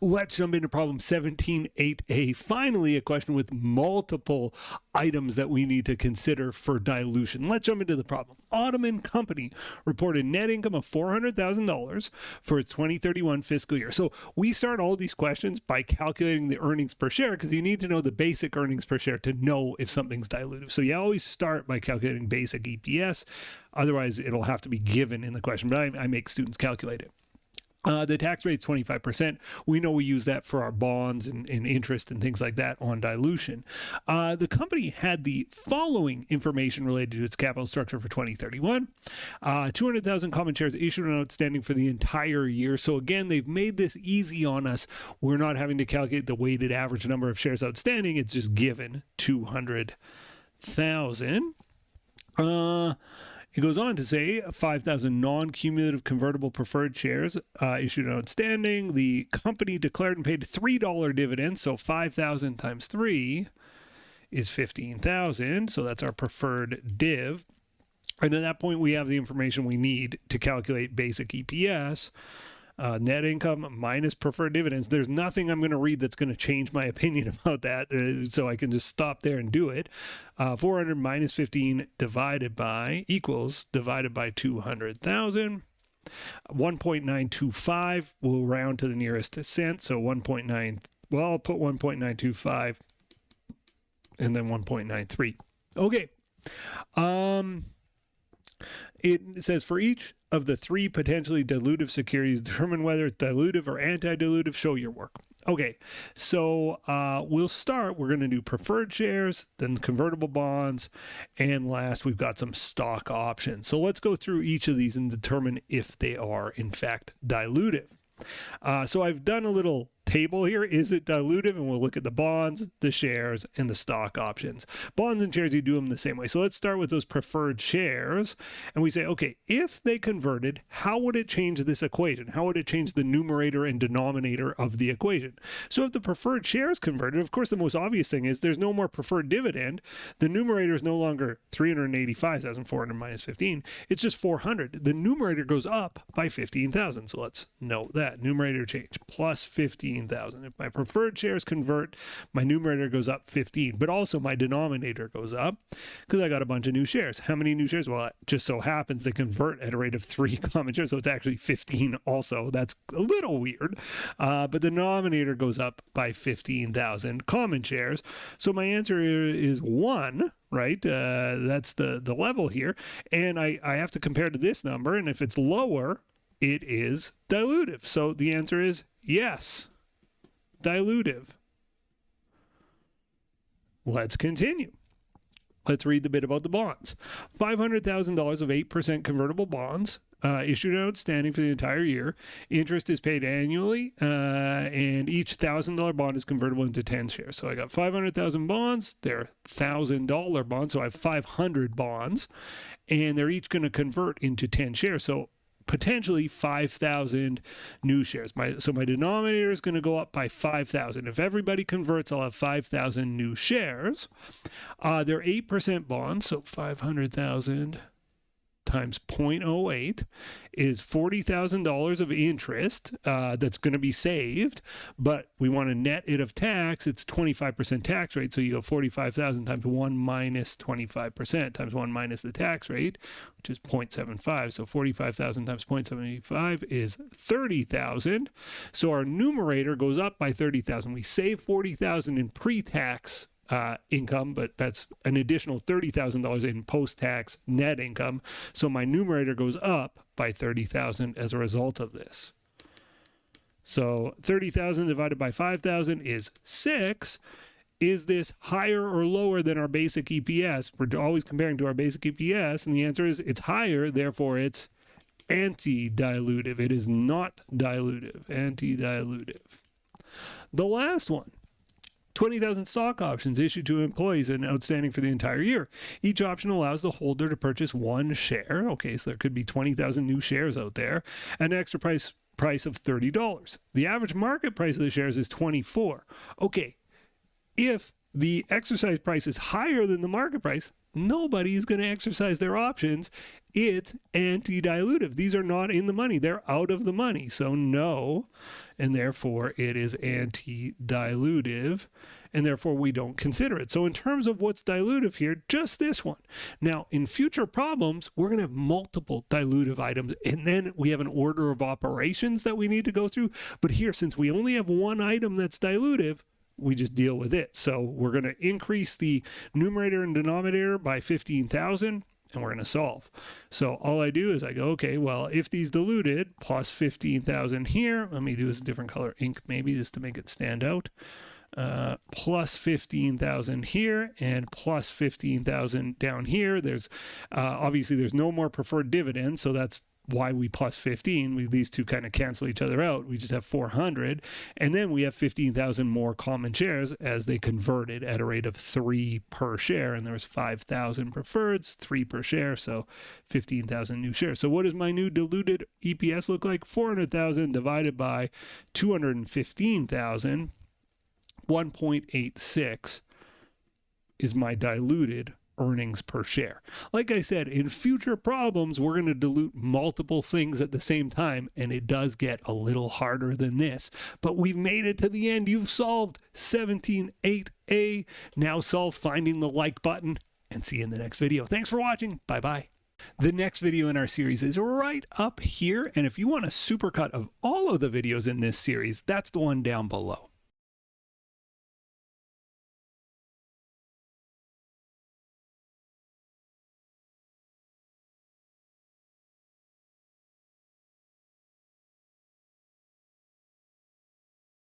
Let's jump into problem 17.8a. Finally, a question with multiple items that we need to consider for dilution. Let's jump into the problem. Ottoman Company reported net income of $400,000 for its 2031 fiscal year. So we start all these questions by calculating the earnings per share because you need to know the basic earnings per share to know if something's dilutive. So you always start by calculating basic EPS. Otherwise, it'll have to be given in the question, but I make students calculate it. The tax rate is 25%. We know we use that for our bonds and interest and things like that on dilution. The company had the following information related to its capital structure for 2031. 200,000 common shares issued and outstanding for the entire year. So again, they've made this easy on us. We're not having to calculate the weighted average number of shares outstanding. It's just given 200,000. It goes on to say 5,000 non-cumulative convertible preferred shares issued and outstanding. The company declared and paid $3 dividends, so 5,000 times 3 is 15,000. So that's our preferred div. And at that point, we have the information we need to calculate basic EPS. Net income minus preferred dividends. There's nothing I'm going to read that's going to change my opinion about that, so I can just stop there and do it. 400 minus 15 divided by 200,000. 1.925 will round to the nearest cent, so 1.9. Well, I'll put 1.925 and then 1.93. Okay. It says for each of the three potentially dilutive securities, determine whether it's dilutive or antidilutive. Show your work. Okay, so we'll start. We're going to do preferred shares, then convertible bonds, and last we've got some stock options. So let's go through each of these and determine if they are in fact dilutive. So I've done a little table here. Is it dilutive? And we'll look at the bonds, the shares, and the stock options. Bonds and shares, you do them the same way. So let's start with those preferred shares. And we say, okay, if they converted, how would it change this equation? How would it change the numerator and denominator of the equation? So if the preferred shares converted, of course, the most obvious thing is there's no more preferred dividend. The numerator is no longer 385,400 minus 15. It's just 400. The numerator goes up by 15,000. So let's note that. Numerator change plus 15,000. If my preferred shares convert, my numerator goes up 15, but also my denominator goes up because I got a bunch of new shares. How many new shares? Well, it just so happens they convert at a rate of 3 common shares, so it's actually 15 also. That's a little weird, but the denominator goes up by 15,000 common shares. So my answer is 1, right? That's the level here, and I have to compare to this number, and if it's lower, it is dilutive. So the answer is yes. Dilutive. Let's continue. Let's read the bit about the bonds. $500,000 of 8% convertible bonds issued and outstanding for the entire year. Interest is paid annually, and each $1,000 bond is convertible into 10 shares. So I got 500,000 bonds. They're $1,000 bonds, so I have 500 bonds, and they're each going to convert into 10 shares. So potentially 5,000 new shares. So my denominator is going to go up by 5,000. If everybody converts, I'll have 5,000 new shares. They're 8% bonds, so 500,000 times 0.08 is $40,000 of interest that's going to be saved, but we want to net it of tax. It's 25% tax rate, so you go 45,000 times 1 minus 25% times 1 minus the tax rate, which is 0.75. So 45,000 times 0.75 is 30,000. So our numerator goes up by 30,000. We save 40,000 in pre-tax income, but that's an additional $30,000 in post-tax net income. So my numerator goes up by 30,000 as a result of this. So 30,000 divided by 5,000 is 6. Is this higher or lower than our basic EPS? We're always comparing to our basic EPS, and the answer is it's higher, therefore it's anti-dilutive. It is not dilutive, anti-dilutive. The last one. 20,000 stock options issued to employees and outstanding for the entire year. Each option allows the holder to purchase 1 share. Okay, so there could be 20,000 new shares out there at an extra price of $30. The average market price of the shares is $24. Okay, if the exercise price is higher than the market price, nobody's going to exercise their options. It's anti-dilutive. These are not in the money. They're out of the money. So no, and therefore it is anti-dilutive, and therefore we don't consider it. So in terms of what's dilutive here, just this one. Now, in future problems, we're going to have multiple dilutive items, and then we have an order of operations that we need to go through. But here, since we only have one item that's dilutive, we just deal with it. So we're going to increase the numerator and denominator by 15,000, and we're going to solve. So all I do is I go, okay, well, if these diluted, plus 15,000 here, let me do this different color ink maybe just to make it stand out. Plus 15,000 here and plus 15,000 down here. There's obviously there's no more preferred dividends, so that's why we plus 15. These two kind of cancel each other out. We just have 400, and then we have 15,000 more common shares as they converted at a rate of 3 per share, and there was 5,000 preferreds, 3 per share, so 15,000 new shares. So what does my new diluted EPS look like? 400,000 divided by 215,000. 1.86 is my diluted earnings per share. Like I said, in future problems, we're going to dilute multiple things at the same time, and it does get a little harder than this. But we've made it to the end. You've solved 17.8a. Now solve finding the like button, and see you in the next video. Thanks for watching. Bye-bye. The next video in our series is right up here, and if you want a supercut of all of the videos in this series, that's the one down below.